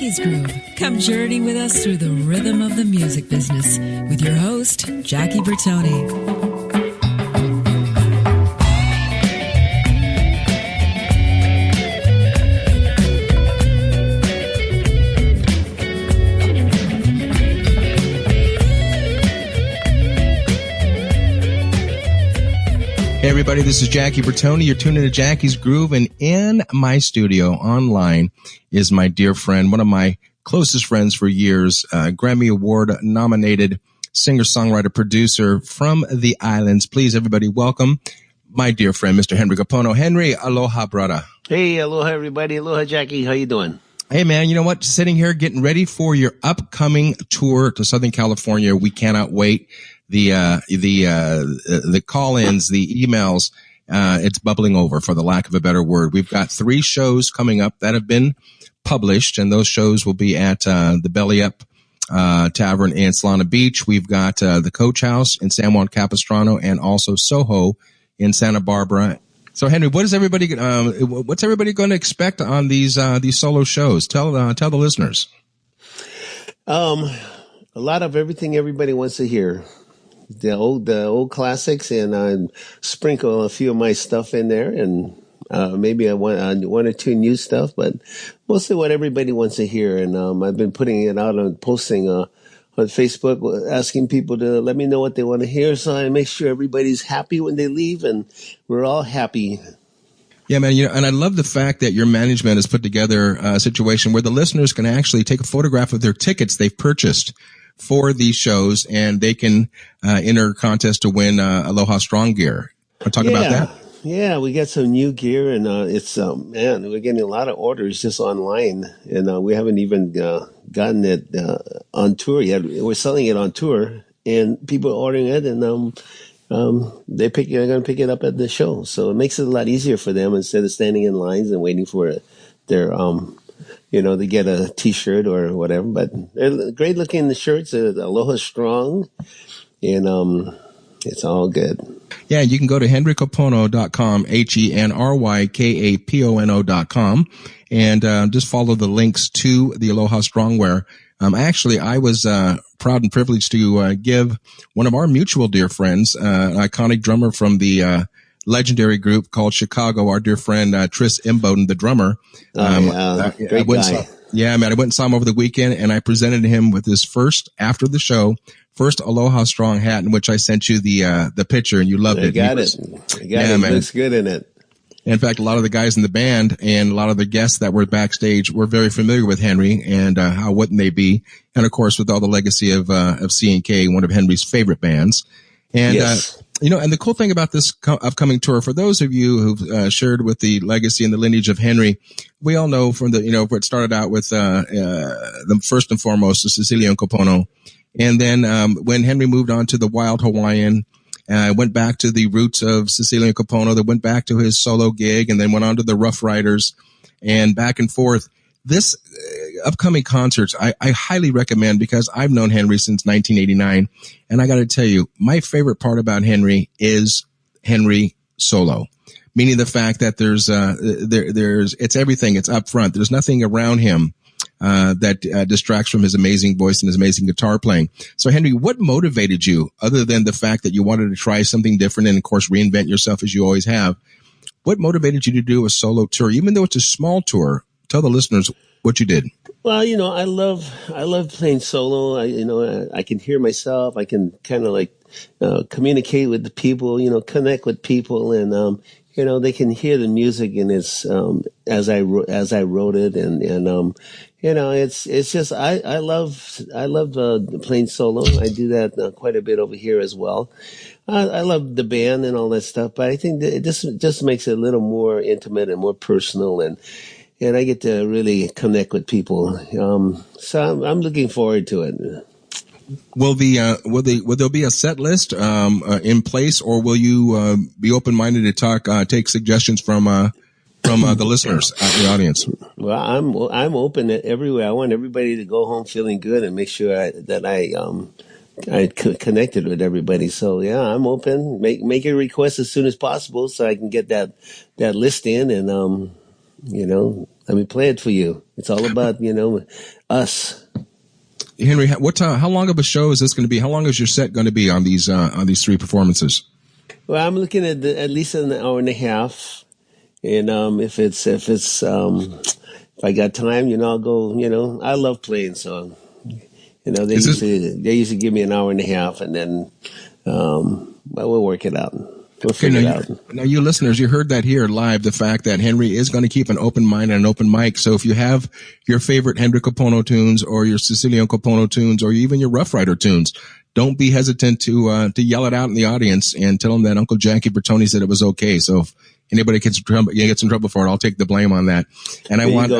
Jackie's Groove. Come journey with us through the rhythm of the music business with your host, Jackie Bertone. Hey everybody, this is Jackie Bertone. You're tuned into Jackie's Groove, and in my studio online is my dear friend, one of my closest friends for years, Grammy Award nominated singer-songwriter producer from the islands. Please, everybody, welcome my dear friend, Mr. Henry Kapono. Henry, aloha, brother. Hey, aloha everybody. Aloha, Jackie. How you doing? Hey man, you know what? Sitting here getting ready for your upcoming tour to Southern California. We cannot wait. The call-ins, the emails, it's bubbling over, for the lack of a better word. We've got 3 shows coming up that have been published, and those shows will be at the Belly Up Tavern in Solana Beach. We've got the Coach House in San Juan Capistrano, and also Soho in Santa Barbara. So, Henry, what's everybody going to expect on these solo shows? Tell the listeners. A lot of everything everybody wants to hear. The old classics, and sprinkle a few of my stuff in there, and maybe one or two new stuff, but mostly what everybody wants to hear. And I've been putting it out on posting on Facebook, asking people to let me know what they want to hear, so I make sure everybody's happy when they leave, and we're all happy. Yeah, man, and I love the fact that your management has put together a situation where the listeners can actually take a photograph of their tickets they've purchased for these shows, and they can enter a contest to win Aloha Strong gear. Want to talk about that? Yeah, we got some new gear, and it's we're getting a lot of orders just online, and we haven't even gotten it on tour yet. We're selling it on tour, and people are ordering it, and they're going to pick it up at the show. So it makes it a lot easier for them instead of standing in lines and waiting for their to get a T-shirt or whatever. But they're great looking shirts. Aloha Strong, and it's all good. Yeah, you can go to henrykapono.com, HENRYKAPONO.com, and just follow the links to the Aloha Strongwear. Actually, I was proud and privileged to give one of our mutual dear friends, an iconic drummer from the legendary group called Chicago, our dear friend Tris Imboden, the drummer. Great guy. I went and saw him over the weekend, and I presented him with his first Aloha Strong hat, in which I sent you the picture, and you loved it. I got it. Man. It looks good in it. In fact, a lot of the guys in the band and a lot of the guests that were backstage were very familiar with Henry, and how wouldn't they be? And of course, with all the legacy of C&K, one of Henry's favorite bands. And yes. And the cool thing about this upcoming tour, for those of you who've shared with the legacy and the lineage of Henry, we all know from it started out with the first and foremost, the Sicilian Kapono. And then when Henry moved on to the Wild Hawaiian, went back to the roots of Sicilian Kapono, that went back to his solo gig, and then went on to the Rough Riders, and back and forth. This upcoming concerts, I highly recommend, because I've known Henry since 1989, and I got to tell you, my favorite part about Henry is Henry solo, meaning the fact that there's it's everything. It's up front. There's nothing around him that distracts from his amazing voice and his amazing guitar playing. So, Henry, what motivated you, other than the fact that you wanted to try something different and, of course, reinvent yourself as you always have? What motivated you to do a solo tour, even though it's a small tour? Tell the listeners what you did. Well, I love playing solo. I can hear myself. I can kind of communicate with the people, connect with people, and they can hear the music, and it's as I wrote it, and it's just I love playing solo. I do that quite a bit over here as well. I love the band and all that stuff, but I think that it just makes it a little more intimate and more personal, and I get to really connect with people. So I'm looking forward to it. Will there be a set list in place, or will you be open minded to take suggestions from the listeners out in the audience? Well, I'm open everywhere. I want everybody to go home feeling good and make sure that I connected with everybody. So yeah, I'm open. Make a request as soon as possible so I can get that list in, and Play it for you. It's all about, us. Henry, how long of a show is this going to be? How long is your set going to be on these 3 performances? Well, I'm looking at least an hour and a half. And if I got time, I'll go. I love playing, so they usually give me an hour and a half, and then we'll work it out. We'll figure it out. Now, you listeners, you heard that here live, the fact that Henry is going to keep an open mind and an open mic. So if you have your favorite Henry Kapono tunes or your Sicilian Kapono tunes or even your Rough Rider tunes, don't be hesitant to yell it out in the audience and tell them that Uncle Jackie Bertone said it was okay. So if anybody gets in trouble for it, I'll take the blame on that. And I want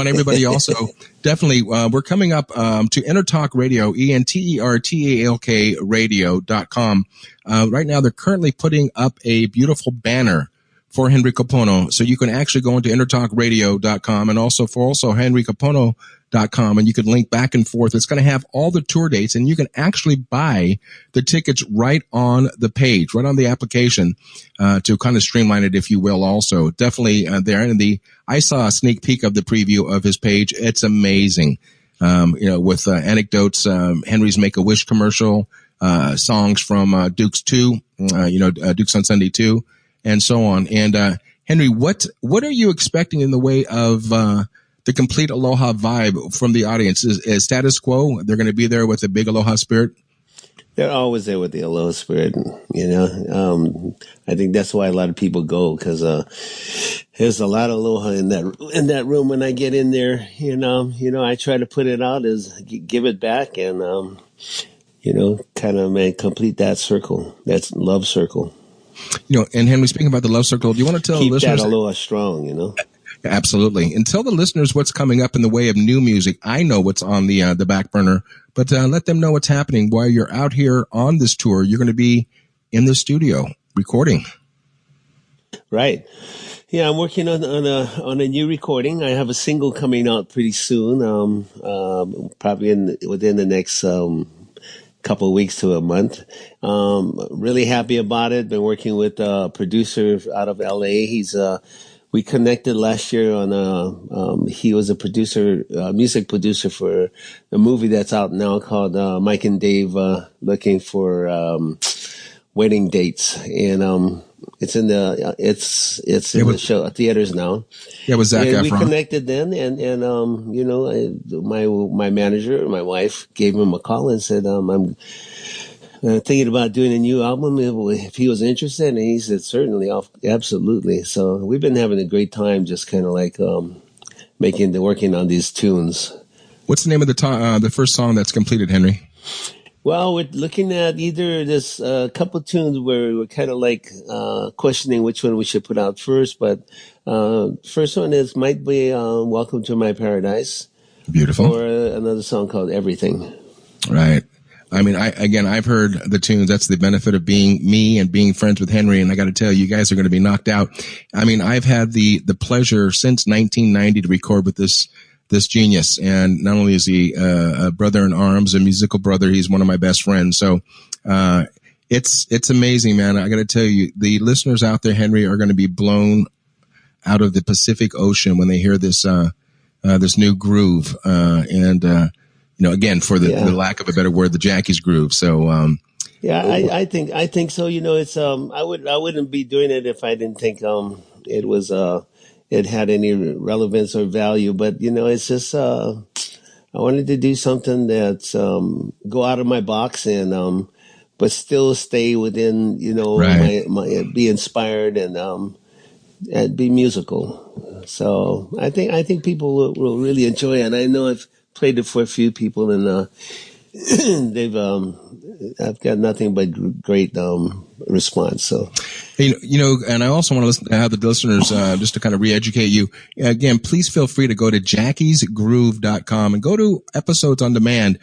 everybody also definitely, we're coming up to Intertalk Radio, ENTERTALK radio.com. Right now, they're currently putting up a beautiful banner for Henry Kapono. So you can actually go into intertalkradio.com and also henrykapono.com, and you can link back and forth. It's going to have all the tour dates, and you can actually buy the tickets right on the page, right on the application, to kind of streamline it, if you will, also. Definitely there. And I saw a sneak peek of the preview of his page. It's amazing. With anecdotes, Henry's Make-A-Wish commercial, songs from Dukes 2, Dukes on Sunday 2, and so on. And Henry, what are you expecting in the way of the complete Aloha vibe from the audience? Is status quo? They're going to be there with a big Aloha spirit? They're always there with the Aloha spirit, I think that's why a lot of people go, because there's a lot of Aloha in that room when I get in there. I try to put it out as give it back and kind of complete that circle, that love circle. And Henry, speaking about the love circle, do you want to tell keep the listeners that Aloha strong? Absolutely. And tell the listeners what's coming up in the way of new music. I know what's on the back burner, but let them know what's happening while you're out here on this tour. You're going to be in the studio recording. Right. Yeah, I'm working on a new recording. I have a single coming out pretty soon, probably within the next couple of weeks to a month. Really happy about it. Been working with a producer out of LA. We connected last year on he was a producer, music producer for a movie that's out now called Mike and Dave Looking for Wedding Dates, and it's in the the show theaters now. Yeah, with Zac Efron. We connected then, and my manager, my wife, gave him a call and said, I'm thinking about doing a new album if he was interested, and he said certainly, absolutely. So we've been having a great time, just kind of like working on these tunes. What's the name of the first song that's completed, Henry? Well, we're looking at either this couple tunes where we're kind of like questioning which one we should put out first, but first one might be "Welcome to My Paradise." Beautiful. Or another song called "Everything." Right. I mean, I've heard the tunes. That's the benefit of being me and being friends with Henry. And I got to tell you, you guys are going to be knocked out. I mean, I've had the pleasure since 1990 to record with this genius. And not only is he a brother in arms, a musical brother, he's one of my best friends. So, it's amazing, man. I got to tell you, the listeners out there, Henry, are going to be blown out of the Pacific Ocean when they hear this new groove. Again, for the lack of a better word, the Jackie's groove. So, I think so. It's I wouldn't be doing it if I didn't think it was it had any relevance or value. But it's just I wanted to do something that's go out of my box and but still stay within right. my be inspired and be musical. So I think people will really enjoy it. And I know I've played it for a few people, and I've got nothing but great response. So, and I also want to have the listeners just to kind of re-educate you again. Please feel free to go to jackiesgroove.com and go to episodes on demand.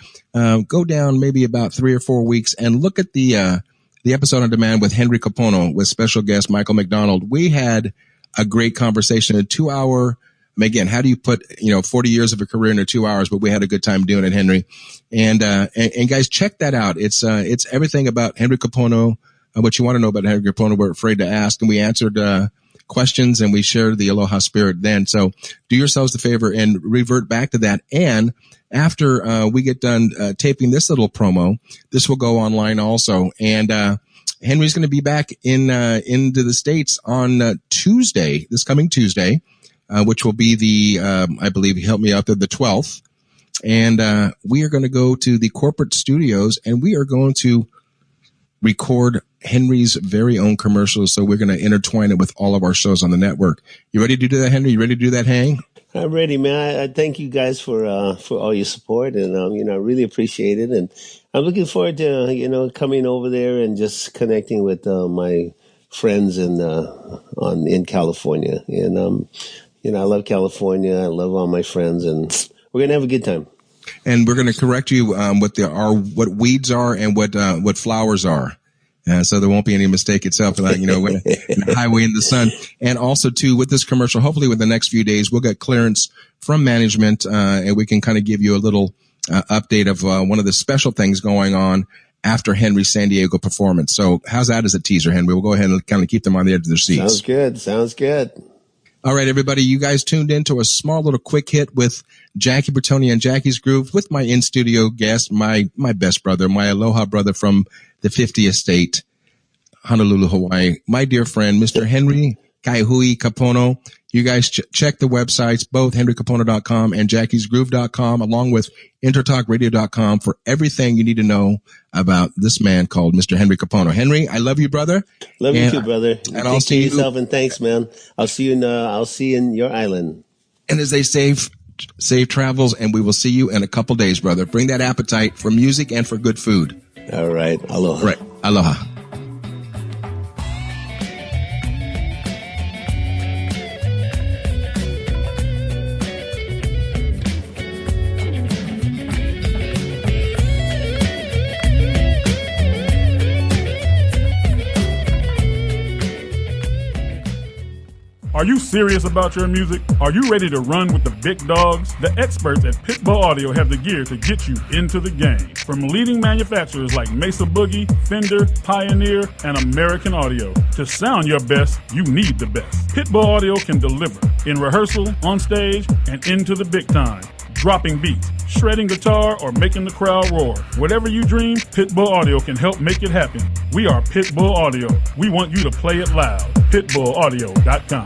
Go down maybe about 3 or 4 weeks and look at the episode on demand with Henry Kapono with special guest Michael McDonald. We had a great conversation, a 2-hour. Again, how do you put 40 years of a career into 2 hours? But we had a good time doing it, Henry. And guys, check that out. It's everything about Henry Kapono, what you want to know about Henry Kapono. We're afraid to ask, and we answered questions, and we share the Aloha spirit then. So do yourselves the favor and revert back to that. And after we get done taping this little promo, this will go online also. And Henry's going to be back into the States on Tuesday, this coming Tuesday, which will be the, I believe, help me out there, the 12th. And we are going to go to the corporate studios, and we are going to record Henry's very own commercials. So we're going to intertwine it with all of our shows on the network. You ready to do that, Henry? You ready to do that, Hang? I'm ready, man. I thank you guys for all your support, and I really appreciate it. And I'm looking forward to coming over there and just connecting with my friends in California. And I love California. I love all my friends, and we're gonna have a good time. And we're going to correct you what weeds are and what flowers are. So there won't be any mistake itself, in a highway in the sun. And also, too, with this commercial, hopefully within the next few days, we'll get clearance from management, and we can kind of give you a little update of one of the special things going on after Henry's San Diego performance. So how's that as a teaser, Henry? We'll go ahead and kind of keep them on the edge of their seats. Sounds good. All right, everybody, you guys tuned into a small little quick hit with Jackie Bertone and Jackie's Groove with my in-studio guest, my best brother, my Aloha brother from the 50th state, Honolulu, Hawaii, my dear friend, Mr. Henry Kaihui Kapono. You guys check the websites, both henrykapono.com and jackiesgroove.com, along with intertalkradio.com for everything you need to know about this man called Mr. Henry Kapono. Henry, I love you, brother. Love you too, brother. And I'll see you. Yourself, and thanks, man. I'll see you in your island. And as they say, safe travels, and we will see you in a couple days, brother. Bring that appetite for music and for good food. All right. Aloha. Right. Aloha. Are you serious about your music? Are you ready to run with the big dogs? The experts at Pitbull Audio have the gear to get you into the game. From leading manufacturers like Mesa Boogie, Fender, Pioneer, and American Audio. To sound your best, you need the best. Pitbull Audio can deliver in rehearsal, on stage, and into the big time. Dropping beats, shredding guitar, or making the crowd roar. Whatever you dream, Pitbull Audio can help make it happen. We are Pitbull Audio. We want you to play it loud. PitbullAudio.com.